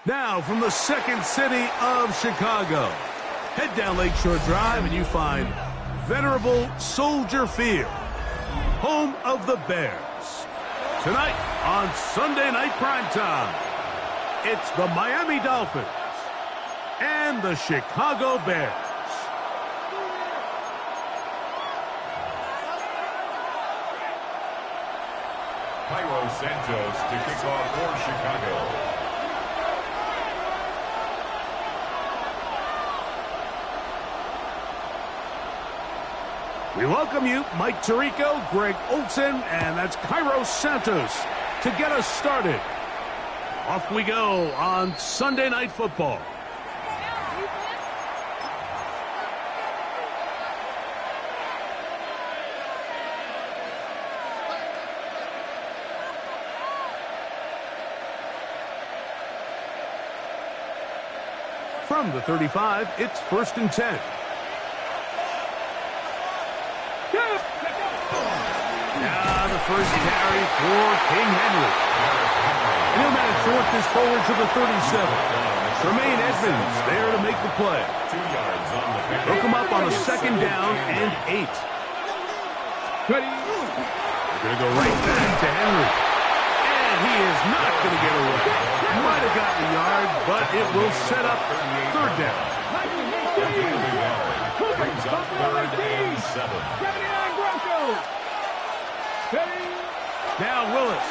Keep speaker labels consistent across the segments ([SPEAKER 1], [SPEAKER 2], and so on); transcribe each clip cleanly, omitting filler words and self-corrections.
[SPEAKER 1] Now, from the second city of Chicago, head down Lakeshore Drive and you find venerable Soldier Field, home of the Bears. Tonight on Sunday Night Primetime, it's the Miami Dolphins and the Chicago Bears.
[SPEAKER 2] Cairo Santos to kick off for Chicago.
[SPEAKER 1] We welcome you, Mike Tirico, Greg Olson, and that's Cairo Santos to get us started. Off we go on Sunday Night Football. From the 35, it's 1st and 10. Now the first carry for King Henry. And he'll manage to work this forward to the 37. Tremaine Edmonds there to make the play.
[SPEAKER 2] 2 yards on the pick.
[SPEAKER 1] He'll come up on a 2nd down and 8. Ready? They're going to go right back to Henry. And he is not going to get away. Might have gotten a yard, but it will set up 3rd down.
[SPEAKER 2] Brings up 3rd and 7.
[SPEAKER 1] Now Willis.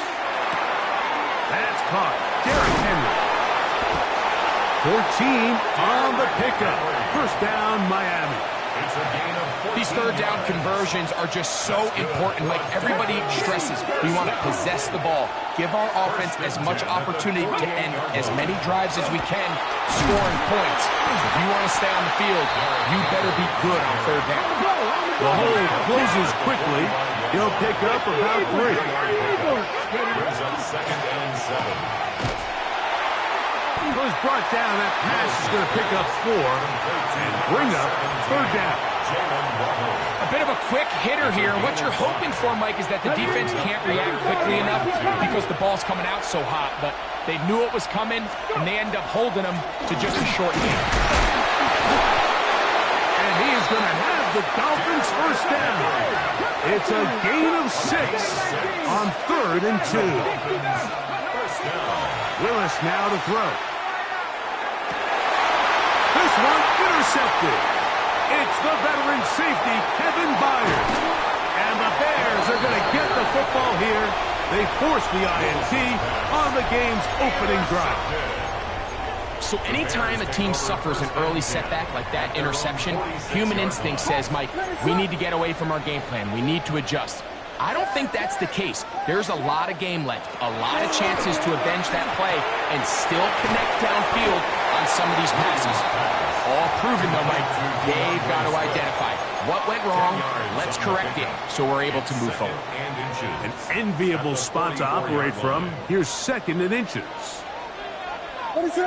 [SPEAKER 1] That's caught. Derrick Henry. 14 on the pickup. 1st down, Miami.
[SPEAKER 2] It's a gain of 14.
[SPEAKER 3] These 3rd down conversions are just so important. Like everybody stresses, we want to possess the ball. Give our offense as much opportunity to end as many drives as we can, scoring points. If you want to stay on the field, you better be good on 3rd down.
[SPEAKER 1] The hole closes quickly. He'll pick up about 3.
[SPEAKER 2] Brings up 2nd and 7.
[SPEAKER 1] Was brought down. That pass is going to pick up 4 and bring up 3rd down.
[SPEAKER 3] A bit of a quick hitter here. What you're hoping for, Mike, is that the defense can't react quickly enough because the ball's coming out so hot. But they knew it was coming, and they end up holding them to just a short game.
[SPEAKER 1] And he is going to have the Dolphins' 1st down. It's a gain of 6 on 3rd and 2. Willis now to throw. This one intercepted. It's the veteran safety, Kevin Byard. And the Bears are going to get the football here. They force the INT on the game's opening drive.
[SPEAKER 3] So anytime a team suffers an early setback like that interception, human instinct says, Mike, we need to get away from our game plan. We need to adjust. I don't think that's the case. There's a lot of game left, a lot of chances to avenge that play and still connect downfield on some of these passes. All proven, though, Mike, they've got to identify what went wrong, let's correct it so we're able to move forward.
[SPEAKER 1] An enviable spot to operate from. Here's 2nd and inches. First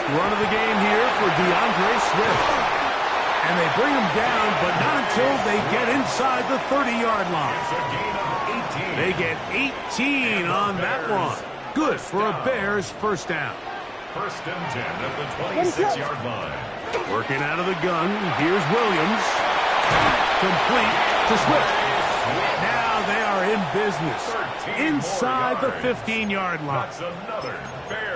[SPEAKER 1] run of the game here for DeAndre Swift. And they bring him down, but not until they get inside the 30-yard line. They get 18 on that one. Good for a Bears 1st down.
[SPEAKER 2] 1st and 10 at the 26-yard line.
[SPEAKER 1] Working out of the gun, here's Williams. Complete to Swift. Now they are in business. Inside the 15-yard line.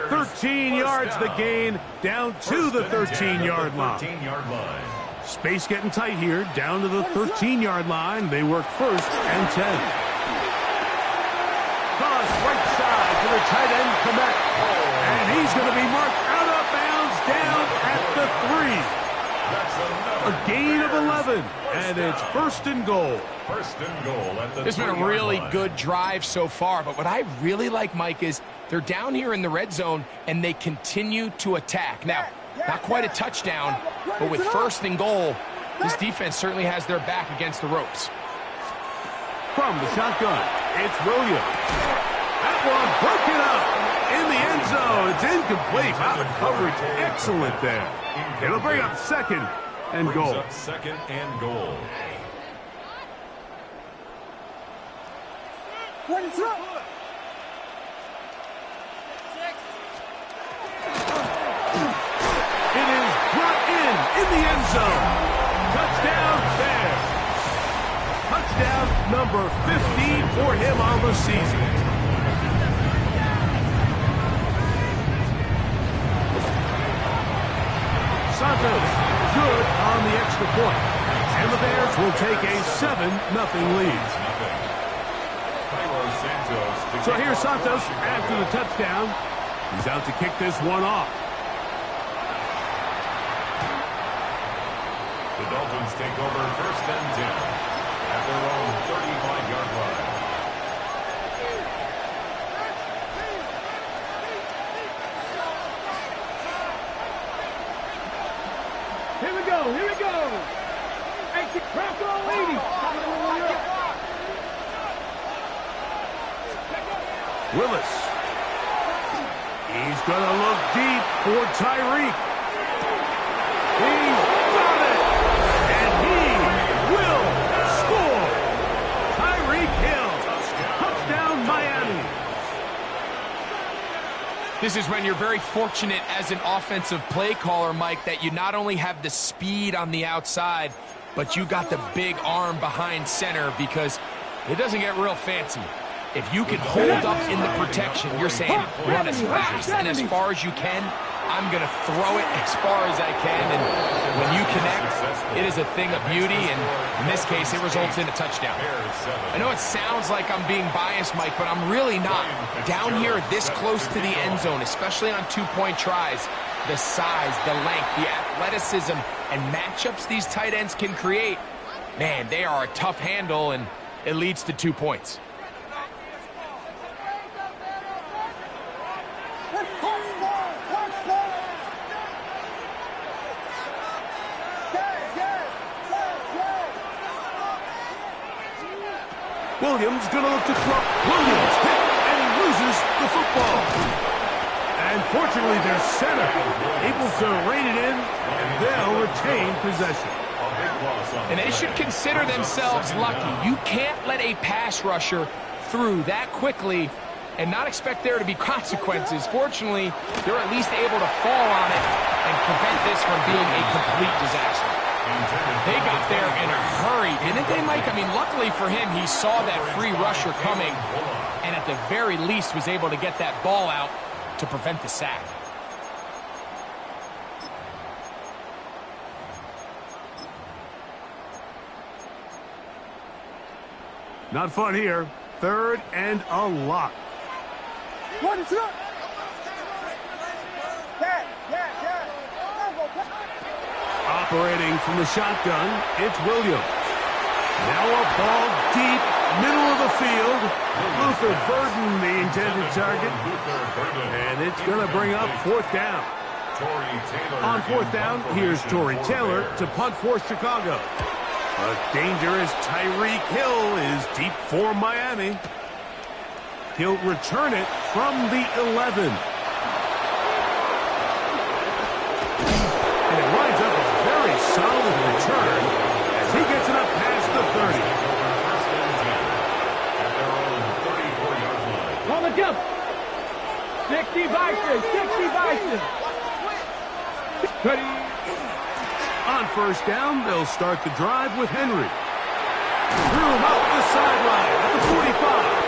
[SPEAKER 1] 13 yards the gain, down to the 13-yard line. Space getting tight here, down to the 13-yard line. They work 1st and 10. Cross right side to the tight end, Komet. And he's going to be marked out of bounds down at the 3. A gain of 11, and it's 1st and goal.
[SPEAKER 2] 1st and goal at the 3-yard line.
[SPEAKER 3] It's been a really good drive so far, but what I really like, Mike, is they're down here in the red zone, and they continue to attack. Now, not quite a touchdown, but with 1st and goal, this defense certainly has their back against the ropes.
[SPEAKER 1] From the shotgun, it's Williams. That one broken up in the end zone. It's incomplete. Out of coverage. Excellent there. It'll bring up 2nd and goal.
[SPEAKER 2] 2nd and goal.
[SPEAKER 1] number 50 for him on the season. Santos, good on the extra point. And the Bears will take a 7-0 lead. So here's Santos after the touchdown. He's out to kick this one off.
[SPEAKER 2] The Dolphins take over 1st and 10 at their own 35-yard line.
[SPEAKER 4] Here we go, here we go. Hey, crack on, lady.
[SPEAKER 1] Willis. He's going to look deep for Tyreek. He's got it. And he will score. Tyreek Hill. Touchdown, Miami.
[SPEAKER 3] This is when you're very fortunate as an offensive play caller, Mike, that you not only have the speed on the outside, but you got the big arm behind center, because it doesn't get real fancy. If you can hold up in the protection, you're saying run as fast and as far as you can. I'm going to throw it as far as I can, and when you connect, it is a thing of beauty, and in this case, it results in a touchdown. I know it sounds like I'm being biased, Mike, but I'm really not. Down here, this close to the end zone, especially on two-point tries, the size, the length, the athleticism, and matchups these tight ends can create, man, they are a tough handle, and it leads to 2 points.
[SPEAKER 1] Williams going to look to throw. Williams hit, and he loses the football. And fortunately, their center able to rein it in, and they'll retain possession.
[SPEAKER 3] And they should consider themselves lucky. You can't let a pass rusher through that quickly and not expect there to be consequences. Fortunately, they're at least able to fall on it and prevent this from being a complete disaster. They got there in a hurry, didn't they, Mike? I mean, luckily for him, he saw that free rusher coming and at the very least was able to get that ball out to prevent the sack.
[SPEAKER 1] Not fun here. 3rd and a lot.
[SPEAKER 4] What is up?
[SPEAKER 1] Operating from the shotgun, it's Williams. Now a ball deep, middle of the field. Luther Burden, the intended target. And it's going to bring up 4th down. On 4th down, here's Torrey Taylor to punt for Chicago. A dangerous Tyreek Hill is deep for Miami. He'll return it from the 11. And it winds up a very solid return as he gets it up past the 30.
[SPEAKER 4] On the jump. 60 Vikings, 60 Vikings.
[SPEAKER 1] On 1st down, they'll start the drive with Henry. Threw him out the sideline at the 45.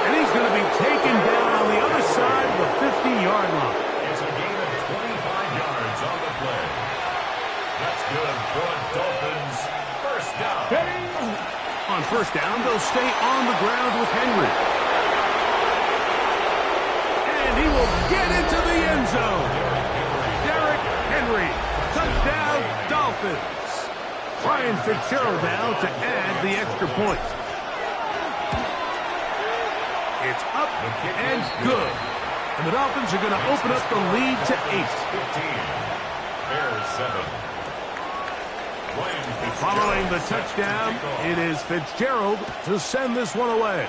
[SPEAKER 1] And he's going to be taken down on the other side of the 50-yard line.
[SPEAKER 2] It's a gain of 25 yards on the play. That's good for Dolphins. 1st down.
[SPEAKER 1] On 1st down, they'll stay on the ground with Henry. And he will get into the end zone. Derrick Henry. Touchdown, Dolphins. Ryan Fitzgerald now to add the extra point. It's up and good. And the Dolphins are going to open up the lead to 8.
[SPEAKER 2] 15. Bears 7.
[SPEAKER 1] Following the touchdown, it is Fitzgerald to send this one away.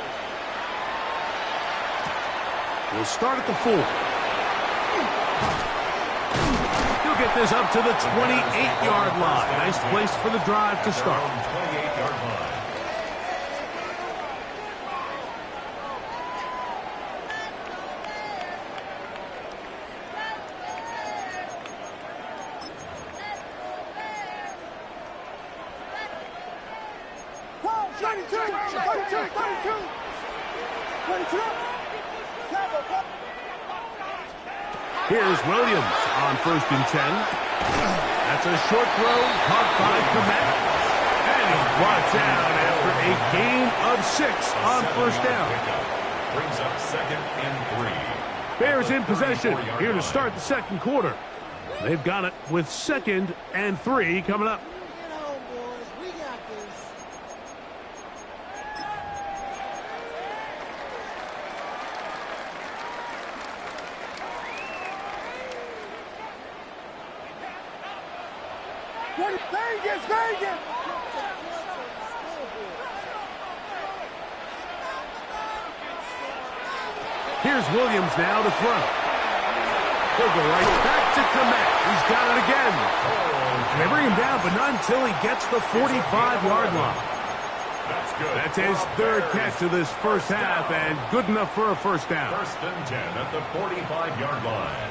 [SPEAKER 1] We'll start at the 4. He'll get this up to the 28-yard line. Nice place for the drive to start.
[SPEAKER 2] 28-yard line.
[SPEAKER 1] Here's Williams on 1st and 10. That's a short throw, caught by Komet. And he's brought down after a gain of 6 on 1st down.
[SPEAKER 2] Brings up 2nd and 3.
[SPEAKER 1] Bears in possession here to start the 2nd quarter. They've got it with 2nd and 3 coming up.
[SPEAKER 4] Vegas!
[SPEAKER 1] Here's Williams now to throw. He'll go right back to Komet. He's got it again. And they bring him down, but not until he gets the 45-yard line.
[SPEAKER 2] That's good.
[SPEAKER 1] That's his 3rd catch of this 1st half, and good enough for a 1st down.
[SPEAKER 2] 1st and 10 at the 45-yard line.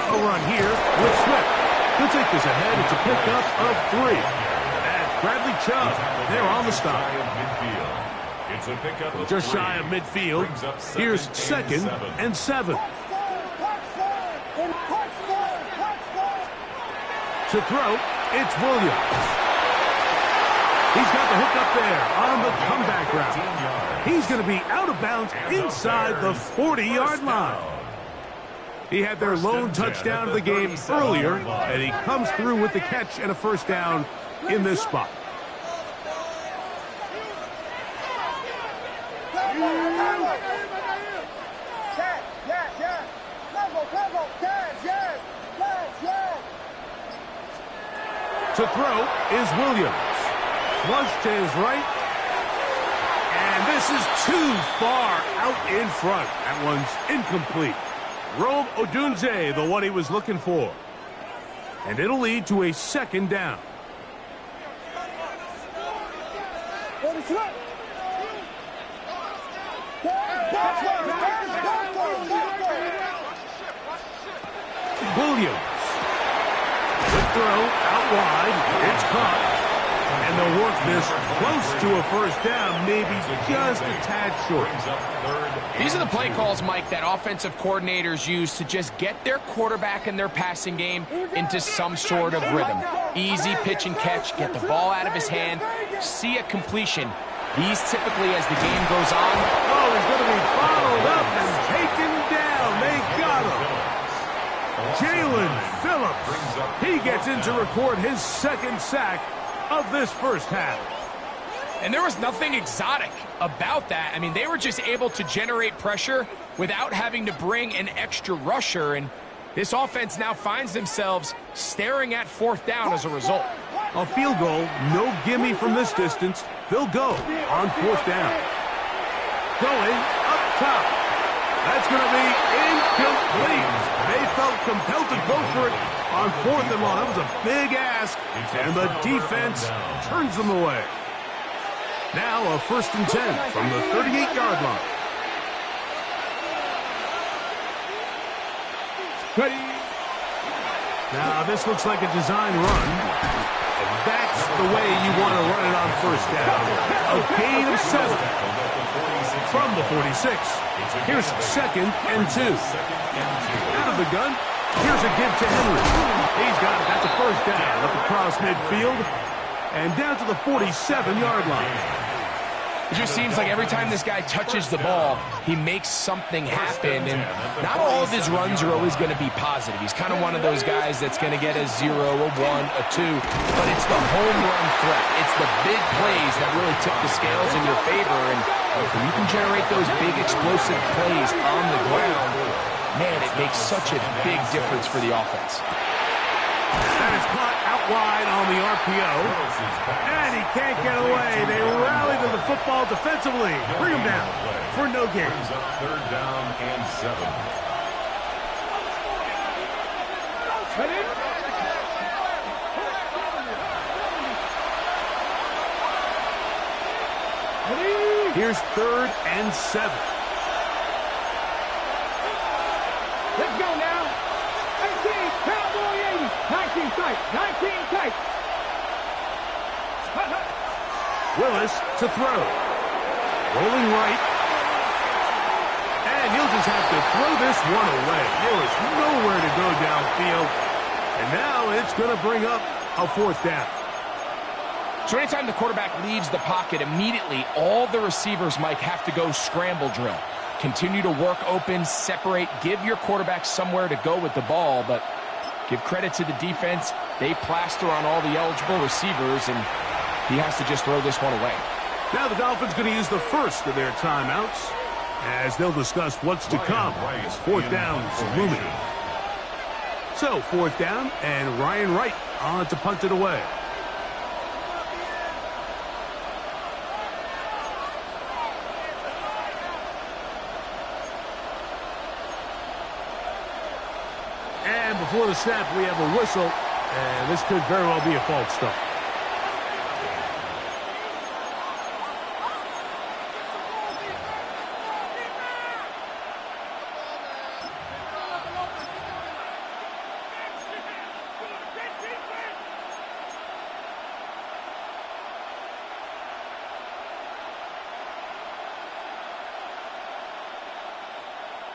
[SPEAKER 1] A run here with Swift. He'll take this ahead. It's a pickup of 3. That's Bradley Chubb. They're on the stop.
[SPEAKER 2] It's a pickup of
[SPEAKER 1] Just
[SPEAKER 2] 3.
[SPEAKER 1] shy of midfield. Here's 2nd and 7. To throw, it's Williams. He's got the hook up there on the comeback route. He's going to be out of bounds inside the 40-yard line. He had their lone touchdown of the game earlier, and he comes through with the catch and a 1st down in this spot. To throw is Williams. Flush to his right. And this is too far out in front. That one's incomplete. Rome Odunze, the one he was looking for. And it'll lead to a 2nd down. Williams. Good throw out wide. It's caught. And they'll work this close to a 1st down, maybe just a tad short.
[SPEAKER 3] These are the play calls, Mike, that offensive coordinators use to just get their quarterback and their passing game into some sort of rhythm. Easy pitch and catch, get the ball out of his hand, see a completion. These typically, as the game goes on.
[SPEAKER 1] Oh, he's going to be followed up and taken down. They got him. Jalen Phillips. He gets in to record his 2nd sack of this 1st half.
[SPEAKER 3] And there was nothing exotic about that. I mean, they were just able to generate pressure without having to bring an extra rusher. And this offense now finds themselves staring at 4th down as a result.
[SPEAKER 1] A field goal, no gimme from this distance. They'll go on 4th down. Going up top. That's going to be incomplete. They felt compelled to go for it on 4th and long. That was a big ask, and the defense turns them away. Now a 1st and 10 from the 38-yard line.
[SPEAKER 4] Ready.
[SPEAKER 1] Now this looks like a design run. And that's the way you want to run it on 1st down. A gain of 7 from the 46. Here's 2nd and 2. Out of the gun. Here's a give to Henry. He's got it. That's a 1st down up across midfield and down to the 47-yard line.
[SPEAKER 3] It just seems like every time this guy touches the ball, he makes something happen. And not all of his runs are always going to be positive. He's kind of one of those guys that's going to get a 0, a 1, a 2. But it's the home run threat. It's the big plays that really tip the scales in your favor. And when you can generate those big explosive plays on the ground, man, it makes such a big difference for the offense.
[SPEAKER 1] That is caught out wide on the RPO. And he can't get away. They rally to the football defensively. Bring him down for no gain.
[SPEAKER 2] 3rd down and 7.
[SPEAKER 1] Here's 3rd and 7.
[SPEAKER 4] Let's go now. 18, Cowboy 80, tight. 19 tight.
[SPEAKER 1] Willis to throw. Rolling right. And he'll just have to throw this one away. There is nowhere to go downfield. And now it's going to bring up a fourth down.
[SPEAKER 3] So anytime the quarterback leaves the pocket, immediately all the receivers, Mike, have to go scramble drill. Continue to work open, separate, give your quarterback somewhere to go with the ball, but give credit to the defense. They plaster on all the eligible receivers, and he has to just throw this one away.
[SPEAKER 1] Now the Dolphins going to use the first of their timeouts as they'll discuss what's to come as fourth down's looming. So, fourth down, and Ryan Wright on to punt it away. And before the snap, we have a whistle, and this could very well be a false start.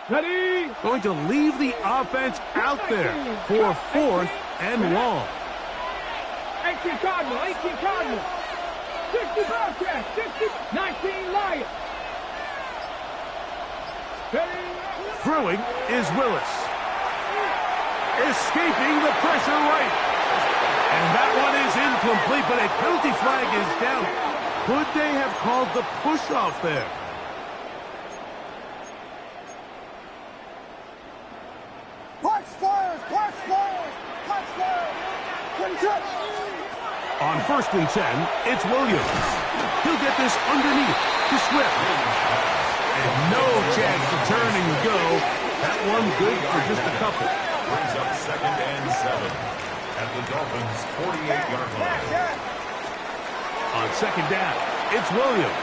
[SPEAKER 4] Ready?
[SPEAKER 1] Going to leave the offense out there for fourth and long.
[SPEAKER 4] 18 Cardinal, 18 Cardinal. 60 Bobcat, 60, 19 Lion. Ready?
[SPEAKER 1] Throwing is Willis. Escaping the pressure right. And that one is incomplete, but a penalty flag is down. Could they have called the push-off there? On 1st and 10, it's Williams. He'll get this underneath to Swift. And no chance to turn and go. That one good for just a couple.
[SPEAKER 2] Brings up 2nd and 7 at the Dolphins' 48-yard line.
[SPEAKER 1] On 2nd down, it's Williams.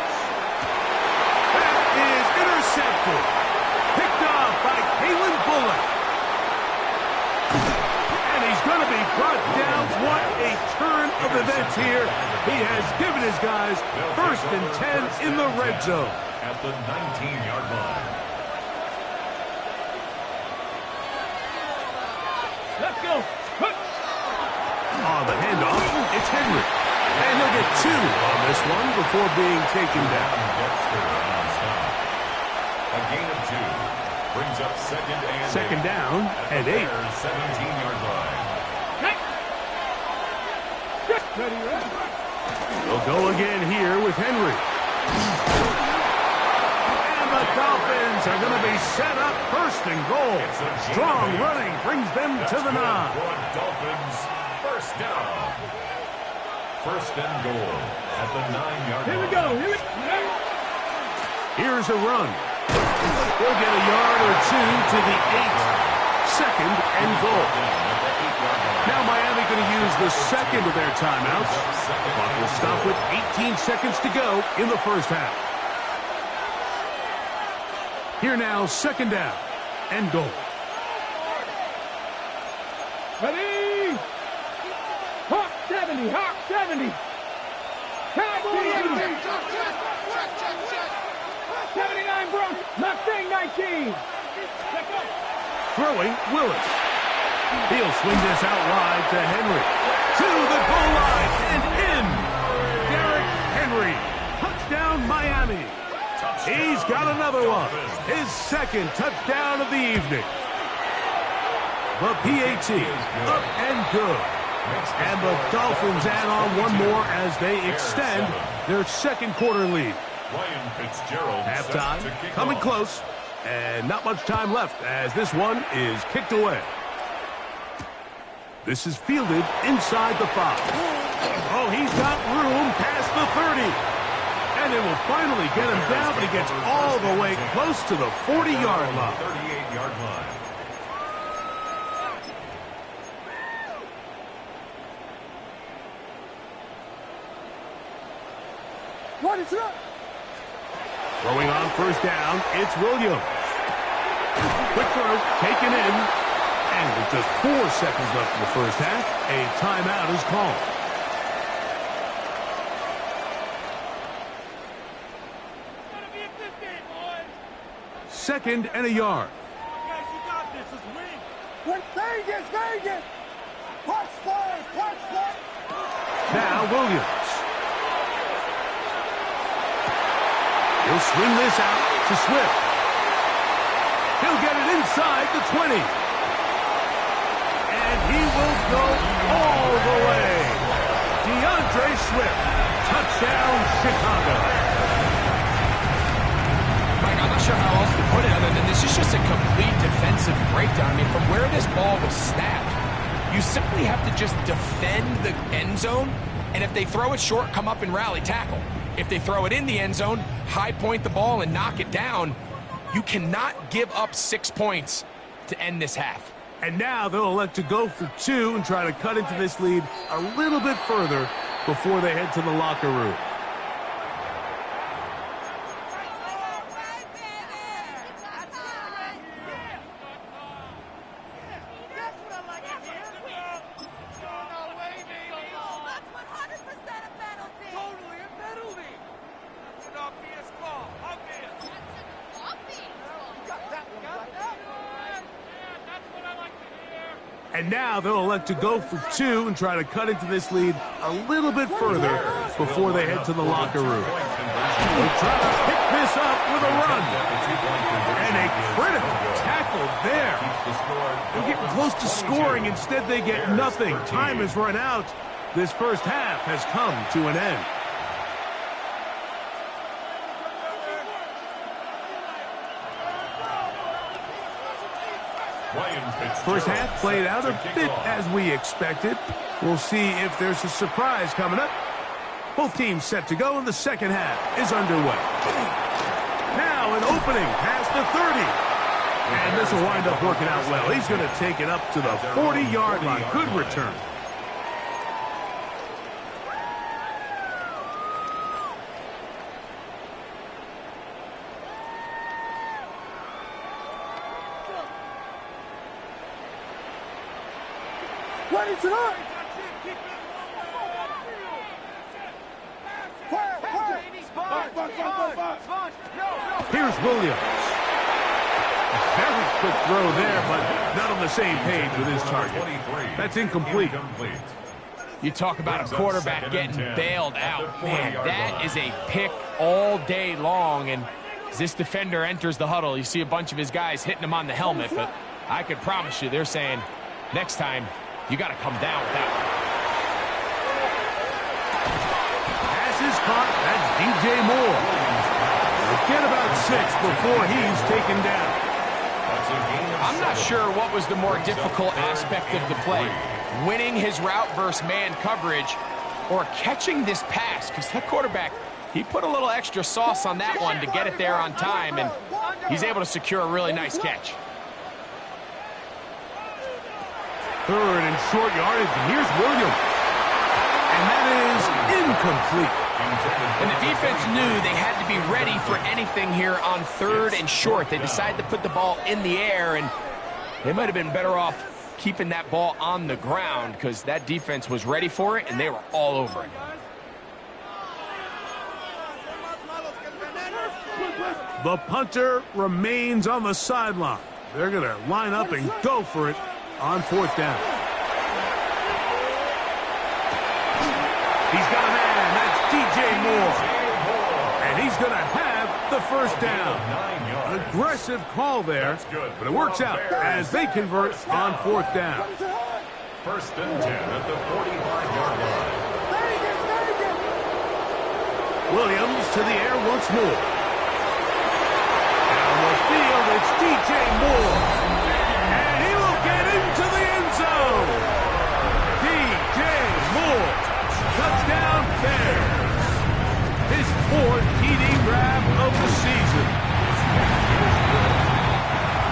[SPEAKER 1] That is intercepted. Picked off by Kalen Bullock. And he's going to be brought down. What a turn of events here. He has given his guys 1st and 10 in the red zone.
[SPEAKER 2] At the 19-yard line.
[SPEAKER 4] Let's go.
[SPEAKER 1] On the handoff, it's Henry. And he'll get 2 on this one before being taken down.
[SPEAKER 2] A gain of 2. Brings up 2nd
[SPEAKER 1] down and 8.
[SPEAKER 2] 17-yard line.
[SPEAKER 4] Ready, ready.
[SPEAKER 1] They'll go again here with Henry. And the Dolphins are going to be set up 1st and goal. Strong running brings them to the 9.
[SPEAKER 2] Dolphins 1st down. 1st and goal at the 9-yard line.
[SPEAKER 4] Here we go. Here we go.
[SPEAKER 1] Here's a run. They'll get a yard or 2 to the 8. 2nd and goal. Now Miami going to use the second of their timeouts. Clock will stop with 18 seconds to go in the first half. Here now, 2nd down and goal.
[SPEAKER 4] Ready? Hawk 70, Hawk 70. Cowboys 79 Bronx, Mustang 19.
[SPEAKER 1] Throwing, Willis. He'll swing this out wide to Henry. To the goal line and in. Derrick Henry. Touchdown, Miami. He's got another one. His 2nd touchdown of the evening. The PAT up and good. And the Dolphins add on one more as they extend their 2nd quarter lead. Halftime coming close. And not much time left as this one is kicked away. This is fielded inside the 5. Oh, he's got room past the 30. And it will finally get him down, but he gets all the way close to the 40-yard line.
[SPEAKER 2] 38-yard line.
[SPEAKER 4] What is up?
[SPEAKER 1] Throwing on 1st down, it's Williams. Quick throw, taken in, And with just 4 seconds left in the first half, a timeout is called. Second and a yard.
[SPEAKER 4] Guys, you got this. Let's win. Vegas. Watch that.
[SPEAKER 1] Now Williams. He'll swing this out to Swift. He'll get it inside the 20. And he will go all the way. DeAndre Swift. Touchdown, Chicago.
[SPEAKER 3] Mike, I'm not sure how else to put it other than this is just a complete defensive breakdown. I mean, from where this ball was snapped, you simply have to just defend the end zone, and if they throw it short, come up and rally tackle. If they throw it in the end zone, high point the ball and knock it down. You cannot give up 6 points to end this half.
[SPEAKER 1] And now they'll elect to go for 2 and try to cut into this lead a little bit further before they head to the locker room. And now they'll elect to go for 2 and try to cut into this lead a little bit further before they head to the locker room. They'll try to pick this up with a run. And a critical tackle there. They're getting close to scoring. Instead, they get nothing. Time has run out. This first half has come to an end. First half played out a bit as we expected. We'll see if there's a surprise coming up. Both teams set to go, and the second half is underway. Now an opening past the 30. And this will wind up working out well. He's going to take it up to the 40-yard line. Good return.
[SPEAKER 4] What is it up?
[SPEAKER 1] Here's Williams. A very quick throw there, but not on the same page with his target. That's incomplete.
[SPEAKER 3] You talk about a quarterback getting bailed out. Man, that is a pick all day long. And as this defender enters the huddle, you see a bunch of his guys hitting him on the helmet. But I could promise you, they're saying, next time, you got to come down with that one.
[SPEAKER 1] Pass is caught. That's DJ Moore. We'll get about 6 before he's taken down.
[SPEAKER 3] I'm not sure what was the more difficult aspect of the play. Winning his route versus man coverage or catching this pass. Because that quarterback, he put a little extra sauce on that one to get it there on time. And he's able to secure a really nice catch.
[SPEAKER 1] Third and short yardage. Here's Williams. And that is incomplete.
[SPEAKER 3] And the defense knew they had to be ready for anything here on third and short. They decided to put the ball in the air, and they might have been better off keeping that ball on the ground because that defense was ready for it, and they were all over it.
[SPEAKER 1] The punter remains on the sideline. They're going to line up and go for it on 4th down. He's got a man. That's DJ Moore. And he's going to have the first down. An aggressive call there, but it works out as they convert on 4th down.
[SPEAKER 2] First and 10 at the 45-yard line.
[SPEAKER 1] Williams to the air once more. Down the field, it's DJ Moore. And he will get into the end zone. DJ Moore. Touchdown Bears. His 4th TD grab of the season.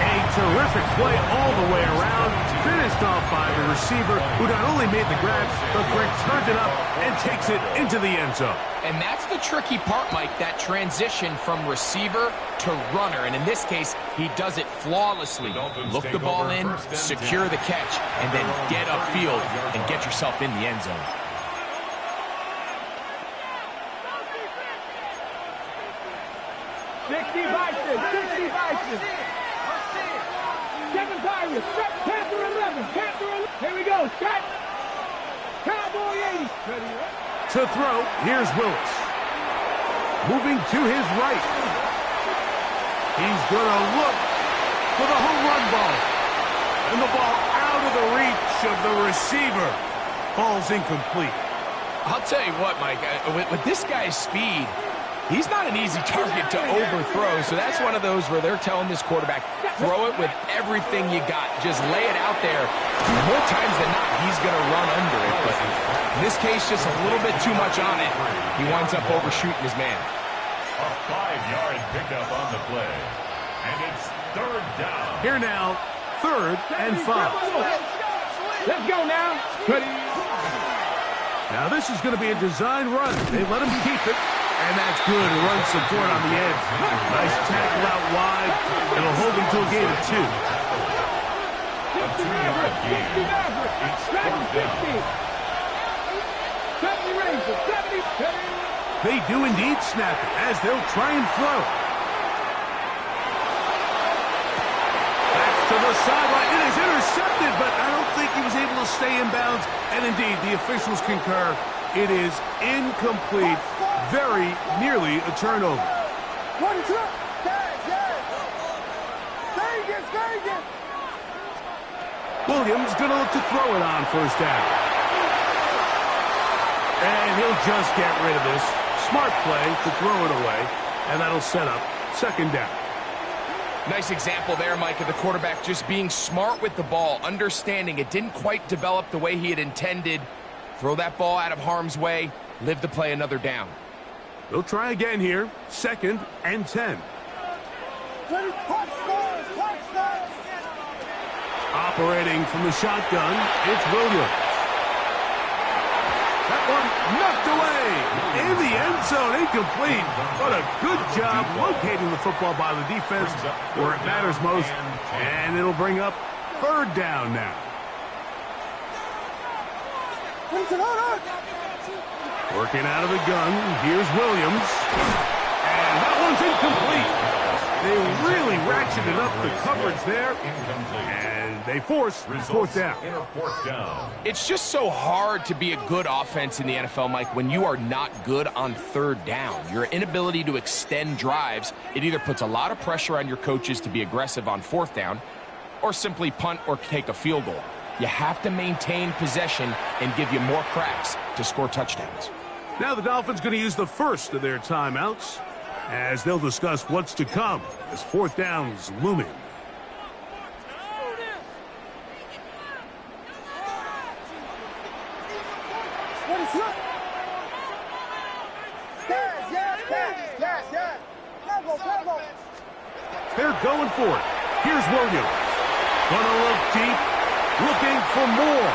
[SPEAKER 1] A terrific play all the way around. Finished Picked off by the receiver, who not only made the grab, but returned it up and takes it into the end zone.
[SPEAKER 3] And that's the tricky part, Mike, that transition from receiver to runner. And in this case, he does it flawlessly. Look the ball in, secure the catch, and then get upfield and get yourself in the end zone.
[SPEAKER 4] Sixty Vikings. 7 Pirates. Panther 11. Here we go. Shot. Cowboy 80.
[SPEAKER 1] To throw, here's Willis. Moving to his right. He's going to look for the home run ball. And the ball out of the reach of the receiver. Falls incomplete.
[SPEAKER 3] I'll tell you what, Mike, with this guy's speed, he's not an easy target to overthrow, so that's one of those where they're telling this quarterback, throw it with everything you got. Just lay it out there. More times than not, he's going to run under it, but in this case, just a little bit too much on it. He winds up overshooting his man.
[SPEAKER 2] A 5-yard pickup on the play, and it's third down.
[SPEAKER 1] Here now, 3rd and 5.
[SPEAKER 4] Let's go now.
[SPEAKER 1] Now this is going to be a design run. They let him keep it. And that's good. Run support on the edge. Nice tackle out wide. It'll hold him to a gain of 2. They do indeed snap it as they'll try and throw. That's to the sideline. It is intercepted, but I don't think he was able to stay in bounds. And indeed, the officials concur. It is incomplete. Very nearly a turnover. Williams going to look to throw it on 1st down. And he'll just get rid of this. Smart play to throw it away. And that'll set up 2nd down.
[SPEAKER 3] Nice example there, Mike, of the quarterback just being smart with the ball, understanding it didn't quite develop the way he had intended. Throw that ball out of harm's way, live to play another down.
[SPEAKER 1] They'll try again here. 2nd and 10. Operating from the shotgun, it's Williams. That one knocked away in the end zone, incomplete. What a good job locating the football by the defense where it matters most. And it'll bring up 3rd down now. Working out of the gun, here's Williams. And that one's incomplete. They really ratcheted up the coverage there. And they force 4th down.
[SPEAKER 3] It's just so hard to be a good offense in the NFL, Mike, when you are not good on 3rd down. Your inability to extend drives, it either puts a lot of pressure on your coaches to be aggressive on 4th down or simply punt or take a field goal. You have to maintain possession and give you more cracks to score touchdowns.
[SPEAKER 1] Now the Dolphins going to use the first of their timeouts as they'll discuss what's to come as 4th down's looming. They're going for it. Here's Williams. Gonna look deep, looking for more.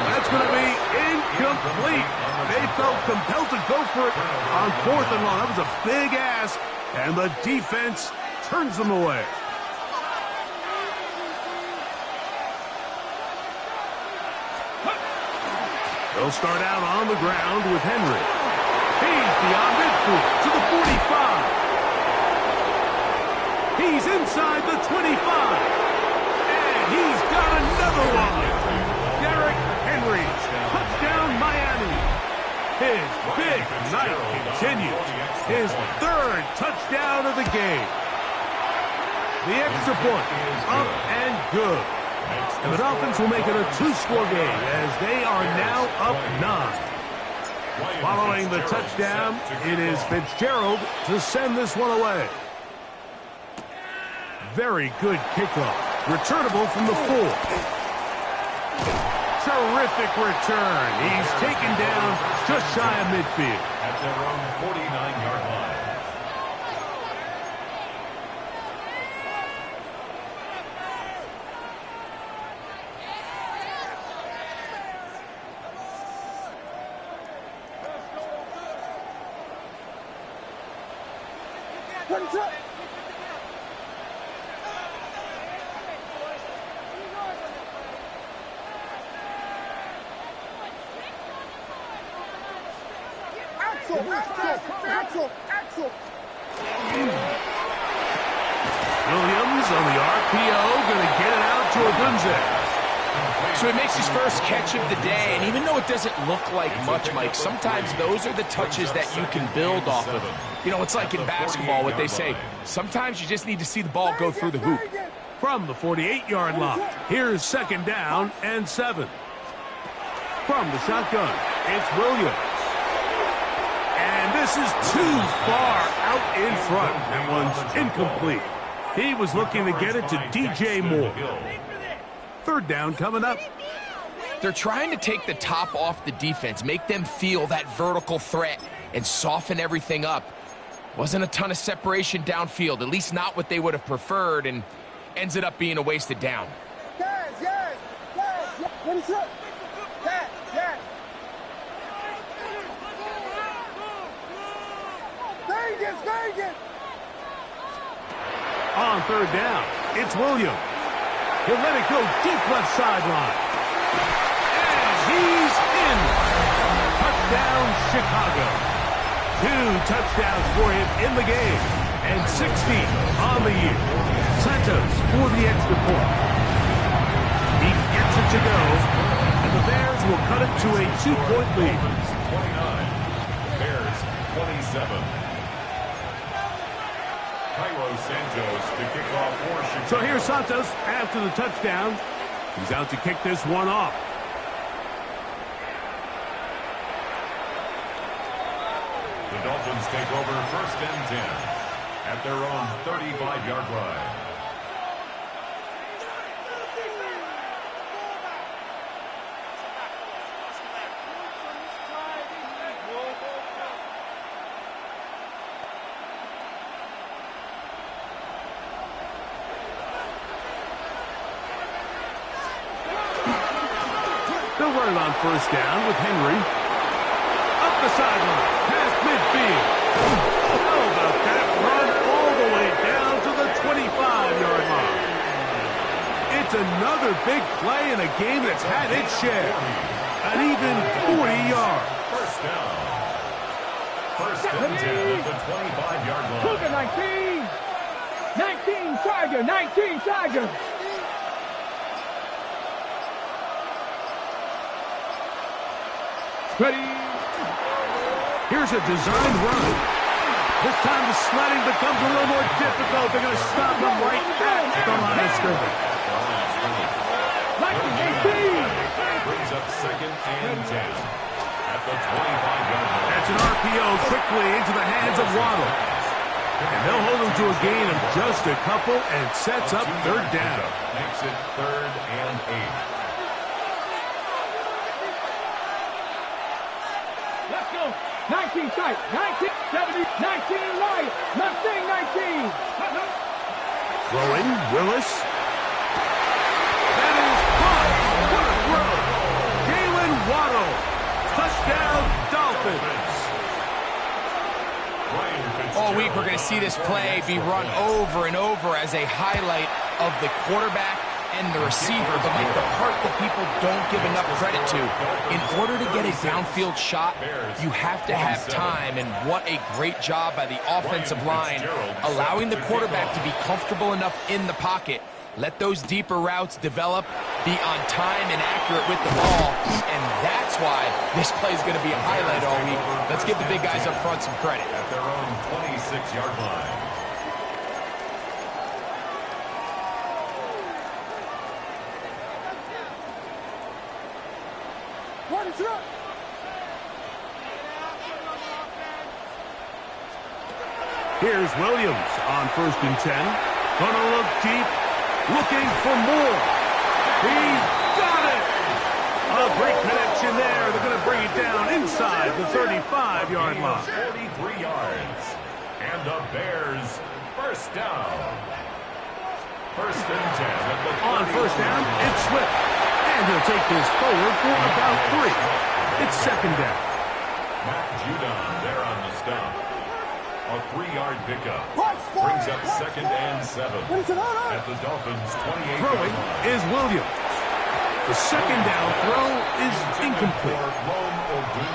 [SPEAKER 1] That's going to be incomplete. They felt compelled to go for it on 4th and long. That was a big ask, and the defense turns them away. They'll start out on the ground with Henry. He's beyond midfield to the 45. He's inside the 25. And he's got another one. Derrick Henry. Touchdown, Miami. His big night continues. His 3rd touchdown of the game. The extra point up and good. And the Dolphins will make it a 2-score game as they are now up 9. Following the touchdown, it is Fitzgerald to send this one away. Very good kickoff. Returnable from the 4. Terrific return. He's taken down just shy of midfield.
[SPEAKER 2] At their own 49-yard line.
[SPEAKER 1] Williams on the RPO, going to get it out to Odunze.
[SPEAKER 3] So he makes his first catch of the day, and even though it doesn't look like much, Mike, sometimes those are the touches that you can build off of. You know, it's like in basketball, what they say, sometimes you just need to see the ball go through the hoop.
[SPEAKER 1] From the 48-yard line, here's 2nd down and 7. From the shotgun, it's Williams. And this is too far out in front. That one's incomplete. He was looking to get it to DJ Moore. 3rd down coming up.
[SPEAKER 3] They're trying to take the top off the defense, make them feel that vertical threat, and soften everything up. Wasn't a ton of separation downfield, at least not what they would have preferred, and ends it up being a wasted down.
[SPEAKER 1] On 3rd down, it's Williams. He'll let it go deep left sideline. And he's in. Touchdown, Chicago. 2 touchdowns for him in the game. And 16 on the year. Santos for the extra point. He gets it to go. And the Bears will cut it to a 2-point lead.
[SPEAKER 2] 29. Bears 27. Santos to kick off for Chicago.
[SPEAKER 1] So here's Santos after the touchdown. He's out to kick this one off.
[SPEAKER 2] The Dolphins take over 1st and 10 at their own 35-yard line.
[SPEAKER 1] They'll run it on 1st down with Henry. Up the sideline, past midfield. How about that run all the way down to the 25-yard line? It's another big play in a game that's had its share. An even 40 yards.
[SPEAKER 2] 1st down. 1st and 10 at the 25-yard line.
[SPEAKER 4] Cougar 19. 19 Tiger. 19 Tiger. Ready.
[SPEAKER 1] Here's a designed run. This time the sledding becomes a little more difficult. They're going to stop him right at the line of scrimmage.
[SPEAKER 4] 19-18.
[SPEAKER 2] Brings up 2nd and 10 at the 25-yard line.
[SPEAKER 1] That's an RPO quickly into the hands of Waddle. And they'll hold him to a gain of just a couple and sets up 3rd down.
[SPEAKER 2] Makes it 3rd and 8.
[SPEAKER 4] Let's go. 19 tight. 19, 70, 19 light. Mustang 19.
[SPEAKER 1] Throwing, Willis. That is caught. What a throw. Jalen Waddle. Touchdown, Dolphins.
[SPEAKER 3] All week we're going to see this play be run over and over as a highlight of the quarterback and the receiver, but like the part that people don't give enough credit to. In order to get a downfield shot, you have to have time, and what a great job by the offensive line, allowing the quarterback to be comfortable enough in the pocket, let those deeper routes develop, be on time and accurate with the ball, and that's why this play is going to be a highlight all week. Let's give the big guys up front some credit.
[SPEAKER 2] At their own 26-yard line.
[SPEAKER 1] Here's Williams on 1st and 10. Gonna look deep, looking for more. He's got it! A great connection there. They're gonna bring it down inside the 35-yard line.
[SPEAKER 2] 43 yards. And the Bears 1st down. 1st and 10 at the
[SPEAKER 1] On 1st down, it's Swift. And he'll take this forward for about 3. It's 2nd down.
[SPEAKER 2] Matt Judon there on the stop. A 3-yard pickup. Brings up 2nd and 7 at the Dolphins' 28.
[SPEAKER 1] Throwing is Williams. The second down throw is incomplete.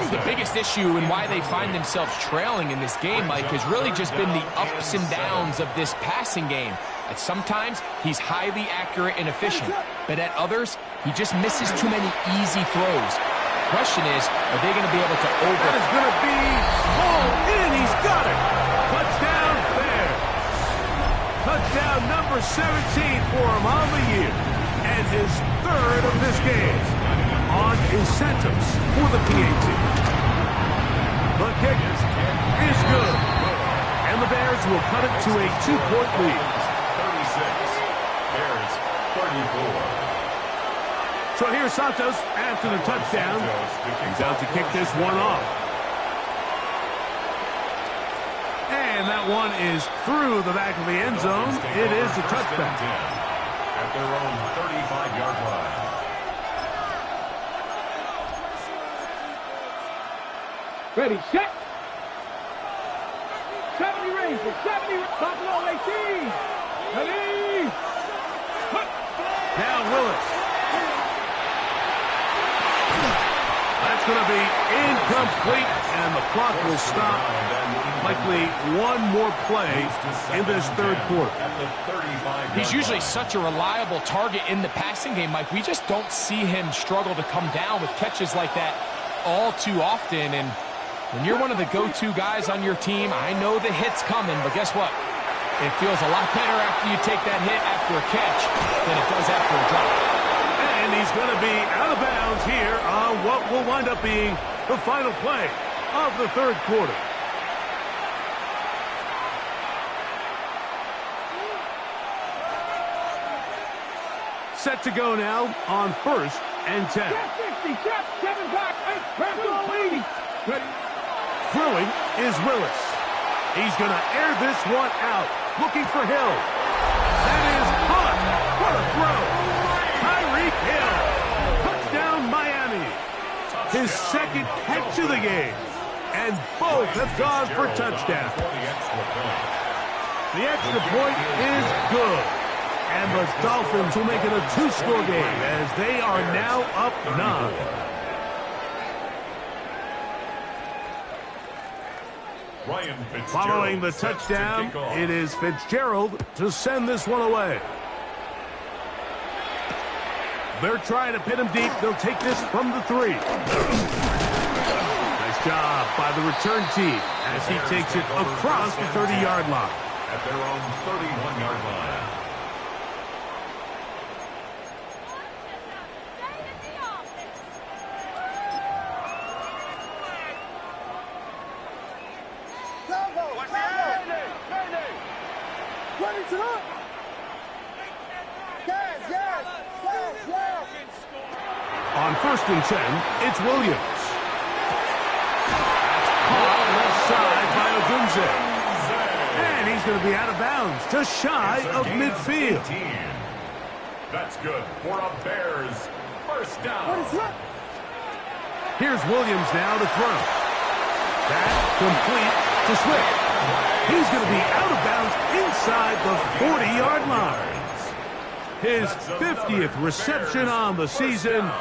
[SPEAKER 3] The biggest issue and why they find themselves trailing in this game, Mike, has really just been the ups and downs of this passing game. At sometimes, he's highly accurate and efficient, but at others, he just misses too many easy throws. The question is, are they going to be able to
[SPEAKER 1] That is going to be hauled in. He's got it. Touchdown there. Touchdown number 17 for him on the year. And his third of this game on incentives for the PAT. The kick is good. And the Bears will cut it to a 2-point lead.
[SPEAKER 2] 36. Bears 34.
[SPEAKER 1] So here's Santos after the touchdown. He's out to kick this one off. And that one is through the back of the end zone. It is a touchback.
[SPEAKER 2] At their own 35-yard line.
[SPEAKER 4] Ready, set. 70 Rangers, 70 Buffalo 18. Ready.
[SPEAKER 1] Now Willis. That's going to be incomplete, and the clock will stop. Likely one more play in this third quarter.
[SPEAKER 3] He's usually such a reliable target in the passing game, Mike. We just don't see him struggle to come down with catches like that all too often. And when you're one of the go-to guys on your team, I know the hit's coming, but guess what? It feels a lot better after you take that hit after a catch than it does after a drop.
[SPEAKER 1] And he's going to be out of bounds here on what will wind up being the final play of the third quarter. Set to go now on 1st and 10. Throwing is Willis. He's going to air this one out. Looking for Hill. That is hot. What a throw. Tyreek Hill. Touchdown Miami. His second catch of the game. And both have gone for touchdown. The extra point is good. And the Dolphins will make it a 2-score game as they are now up 9. Following the touchdown, it is Fitzgerald to send this one away. They're trying to pin him deep. They'll take this from the 3. Nice job by the return team as he takes it across the 30-yard line.
[SPEAKER 2] At their own 31-yard line.
[SPEAKER 1] On 1st and 10, it's Williams. Caught left side by Odunze. And he's going to be out of bounds, just shy of midfield.
[SPEAKER 2] That's good for a Bears first down.
[SPEAKER 1] Here's Williams now to throw. That's complete to Swift. He's going to be out of bounds inside the 40-yard line. His 50th reception on the season,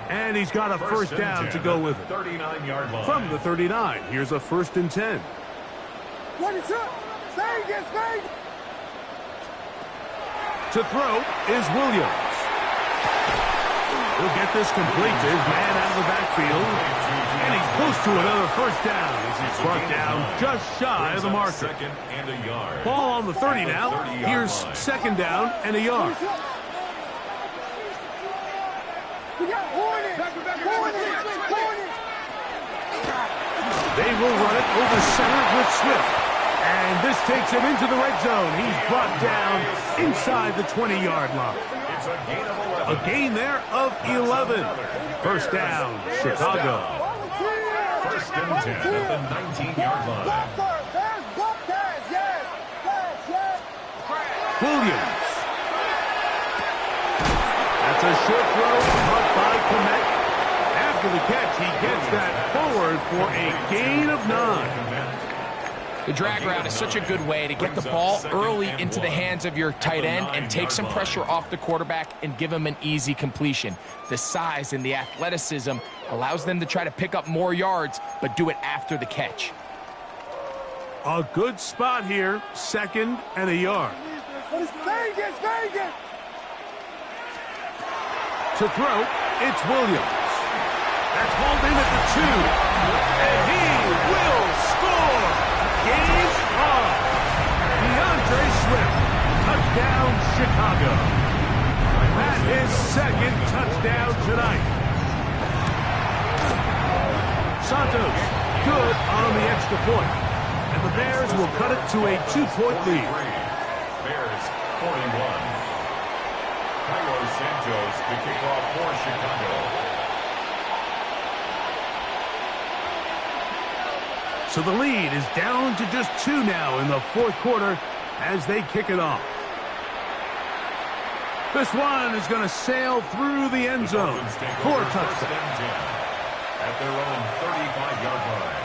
[SPEAKER 1] and he's got a first down to go with it.
[SPEAKER 2] 39-yard line.
[SPEAKER 1] From the 39, here's a 1st and 10.
[SPEAKER 4] What is up? Vegas.
[SPEAKER 1] To throw is Williams. He'll get this complete to his man out of the backfield. And he's close to another first down as he's brought down just shy of the marker.
[SPEAKER 2] Second and a yard.
[SPEAKER 1] Ball on the 30 now. Here's 2nd down and a yard.
[SPEAKER 4] We got Hornets.
[SPEAKER 1] They will run it over center with Swift. And this takes him into the red zone. He's brought down inside the 20-yard line.
[SPEAKER 2] It's a gain of 11.
[SPEAKER 1] A gain there of 11. First down, Chicago.
[SPEAKER 2] 1st and 10 at the 19-yard line.
[SPEAKER 1] Williams. That's a short throw caught by Komet. After the catch, he gets that forward for a gain of 9.
[SPEAKER 3] The drag route is such a good way to get the ball early into the hands of your tight end and take some pressure off the quarterback and give him an easy completion. The size and the athleticism allows them to try to pick up more yards, but do it after the catch.
[SPEAKER 1] A good spot here, 2nd and a yard.
[SPEAKER 4] Very good, very good.
[SPEAKER 1] To throw, it's Williams. That's hauled in at the 2. And he will score. Game on. DeAndre Swift. Touchdown, Chicago. That's his 2nd touchdown tonight. Santos, good on the extra point. And the Bears will cut it to a 2-point lead.
[SPEAKER 2] Bears 41. Santos to kick off for Chicago.
[SPEAKER 1] So the lead is down to just 2 now in the 4th quarter as they kick it off. This one is going to sail through the end zone for a touchdown.
[SPEAKER 2] At their own 35-yard line.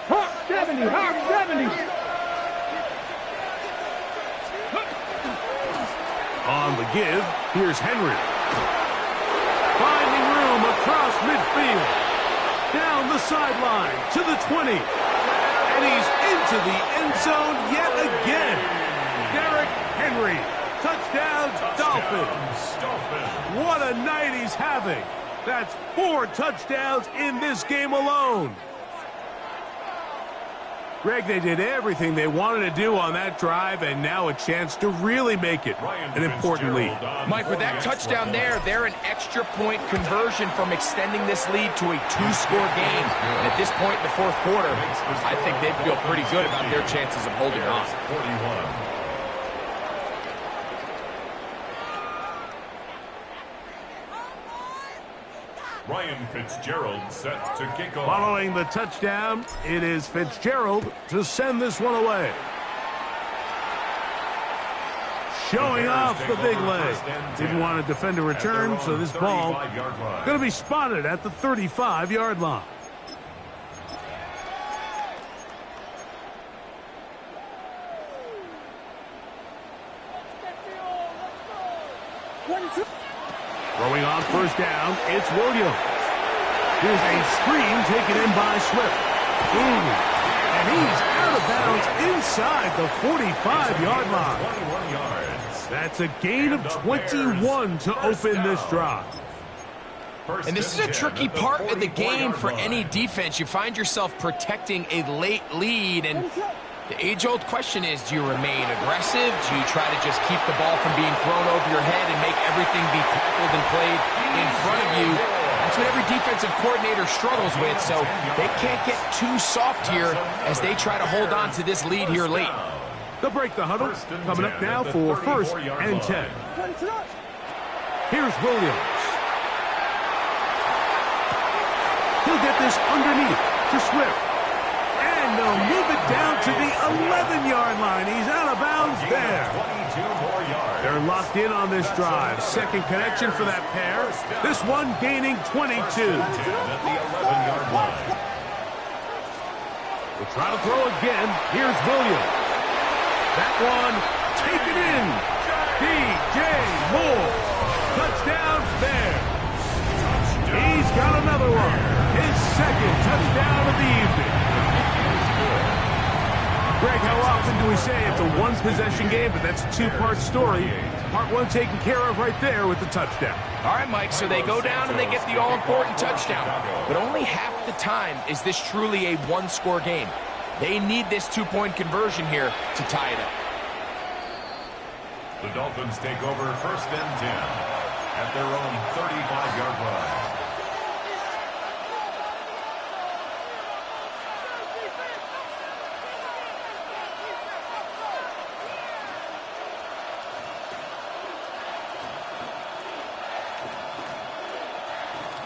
[SPEAKER 4] Hawk 70.
[SPEAKER 1] On the give, here's Henry. Finding room across midfield. Down the sideline to the 20. And he's into the end zone yet again. Derrick Henry. Touchdown, Dolphins. What a night he's having. That's 4 touchdowns in this game alone. Greg, they did everything they wanted to do on that drive, and now a chance to really make it an important lead.
[SPEAKER 3] Mike, with that touchdown there, they're an extra point conversion from extending this lead to a 2-score game. And at this point in the 4th quarter, I think they feel pretty good about their chances of holding on.
[SPEAKER 2] 41. Ryan Fitzgerald set to kick off.
[SPEAKER 1] Following the touchdown, it is Fitzgerald to send this one away. Showing off the big leg. Didn't want to defend a return, so this ball going to be spotted at the 35-yard line. Throwing on 1st down, it's Williams. Here's a screen taken in by Swift. And he's out of bounds inside the 45-yard line.
[SPEAKER 2] 21 yards.
[SPEAKER 1] That's a gain of 21 to open this drive.
[SPEAKER 3] And this is a tricky part of the game for any defense. You find yourself protecting a late lead, and the age-old question is, do you remain aggressive? Do you try to just keep the ball from being thrown over your head and make everything be tackled and played in front of you? That's what every defensive coordinator struggles with, so they can't get too soft here as they try to hold on to this lead here late.
[SPEAKER 1] They'll break the huddle. Coming up now for 1st and 10. Here's Williams. He'll get this underneath to Swift. And they'll move it down to the 11-yard line. He's out of bounds there.
[SPEAKER 2] 22 more yards.
[SPEAKER 1] They're locked in on this drive. 2nd connection for that pair. This one gaining 22.
[SPEAKER 2] At the 11-yard line.
[SPEAKER 1] We'll try to throw again. Here's Williams. That one taken in. DJ Moore. Touchdown there. He's got another one. His 2nd touchdown of the evening. Greg, how often do we say it's a one-possession game, but that's a 2-part story? Part 1 taken care of right there with the touchdown.
[SPEAKER 3] All right, Mike, so they go down and they get the all-important touchdown. But only half the time is this truly a 1-score game. They need this 2-point conversion here to tie it up.
[SPEAKER 2] The Dolphins take over 1st and 10 at their own 35-yard line.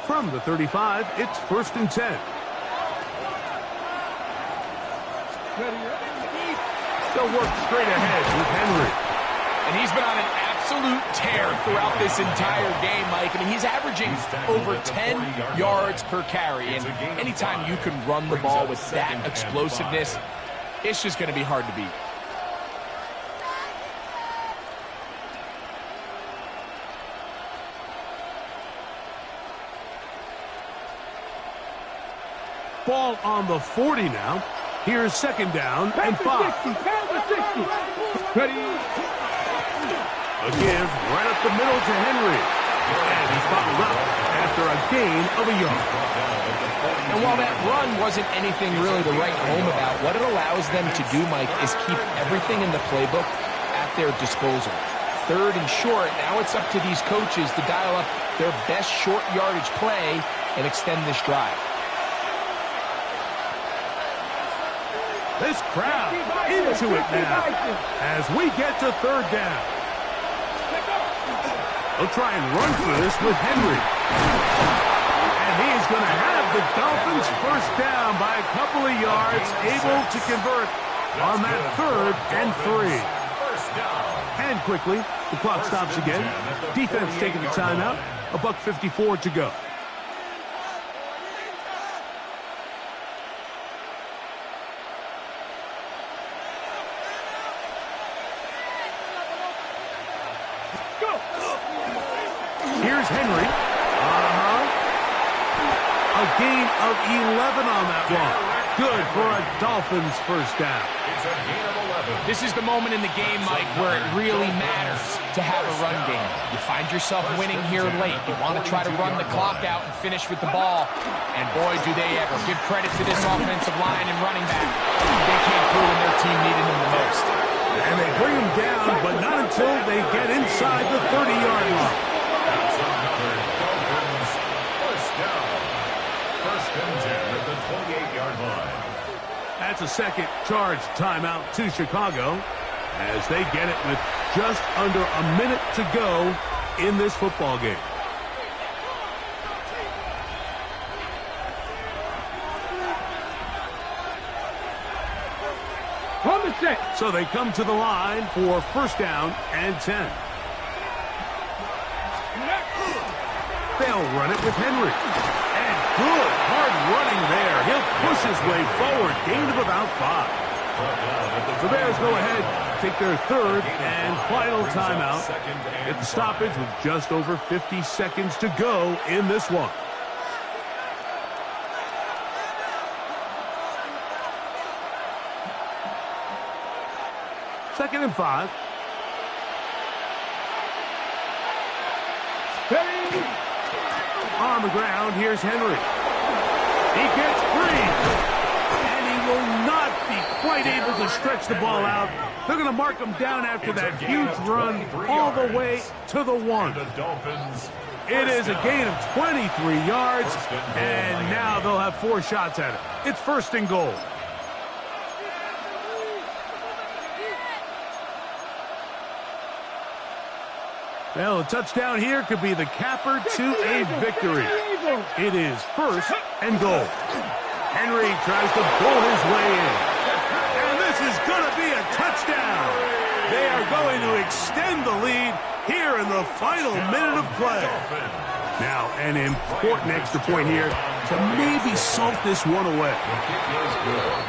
[SPEAKER 1] From the 35, it's 1st and 10. They'll work straight ahead with Henry.
[SPEAKER 3] And he's been on an absolute tear throughout this entire game, Mike. I mean, he's averaging over 10 yards per carry. And anytime you can run the ball with that explosiveness, it's just going to be hard to beat.
[SPEAKER 1] Ball on the 40 now. Here's second down and 5.
[SPEAKER 4] Ready.
[SPEAKER 1] A give right up the middle to Henry. And he's bottled up after a gain of a yard.
[SPEAKER 3] And while that run wasn't anything really to write home about, what it allows them to do, Mike, is keep everything in the playbook at their disposal. Third and short, now it's up to these coaches to dial up their best short yardage play and extend this drive.
[SPEAKER 1] This crowd into it now as we get to third down. They'll try and run for this with Henry. And he's going to have the Dolphins first down by a couple of yards, able to convert on that 3rd and 3. And quickly, the clock stops again. Defense taking the timeout. $1:54 to go. Here's Henry. A gain of 11 on that one. Good for a Dolphins first down.
[SPEAKER 2] It's a gain of 11.
[SPEAKER 3] This is the moment in the game, Mike, where it really matters to have a run game. You find yourself winning here late. You want to try to run the clock out and finish with the ball. And boy, do they ever. Give credit to this offensive line and running back. They came through when their team needed them the most.
[SPEAKER 1] And they bring him down, but not until they get inside the 30-yard line.
[SPEAKER 2] That's another Dolphins first down. First and 10 at the 28-yard line.
[SPEAKER 1] That's a second charge timeout to Chicago as they get it with just under a minute to go in this football game. So they come to the line for first down and 10. They'll run it with Henry. And good, hard running there. He'll push his way forward. Gain of about 5. The Bears go ahead, take their 3rd and final timeout. Get the stoppage with just over 50 seconds to go in this one. Second and 5. On the ground, here's Henry. He gets free. And he will not be quite able to stretch the ball out. They're going to mark him down after that huge run all the way to the 1. It is a gain of 23 yards, and now they'll have 4 shots at it. It's first and goal. Well, a touchdown here could be the capper to a victory. It is first and goal. Henry tries to pull his way in. And this is going to be a touchdown. They are going to extend the lead here in the final minute of play. Now, an important extra point here to maybe salt this one away.
[SPEAKER 2] The kick is good.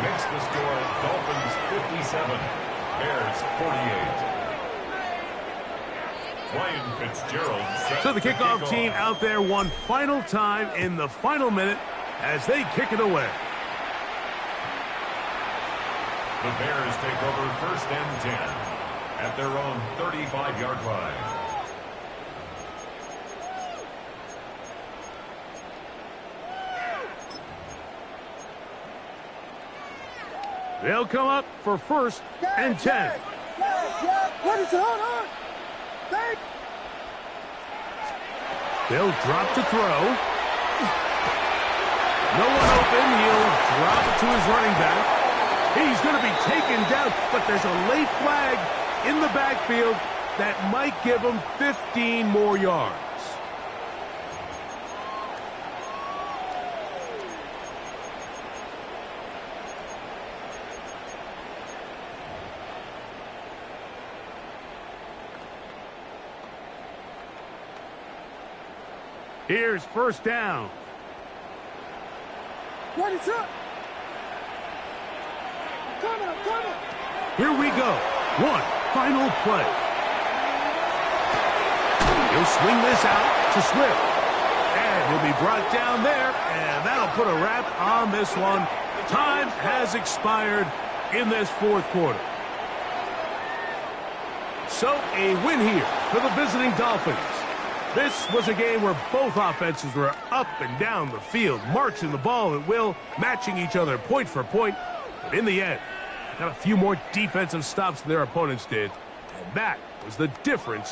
[SPEAKER 2] Makes the score Dolphins 57, Bears 48. Ryan Fitzgerald.
[SPEAKER 1] So the kickoff team out there one final time in the final minute as they kick it away.
[SPEAKER 2] The Bears take over first and 10 at their own 35-yard line.
[SPEAKER 1] They'll come up for first and 10.
[SPEAKER 4] What is it? Hold on.
[SPEAKER 1] They'll drop to throw. No one open. He'll drop it to his running back. He's going to be taken down, but there's a late flag in the backfield that might give him 15 more yards. Here's first down.
[SPEAKER 4] What is up? Come on, come on.
[SPEAKER 1] Here we go. One final play. He'll swing this out to Swift. And he'll be brought down there, and that'll put a wrap on this one. Time has expired in this fourth quarter. So a win here for the visiting Dolphins. This was a game where both offenses were up and down the field, marching the ball at will, matching each other point for point. But in the end, got a few more defensive stops than their opponents did. And that was the difference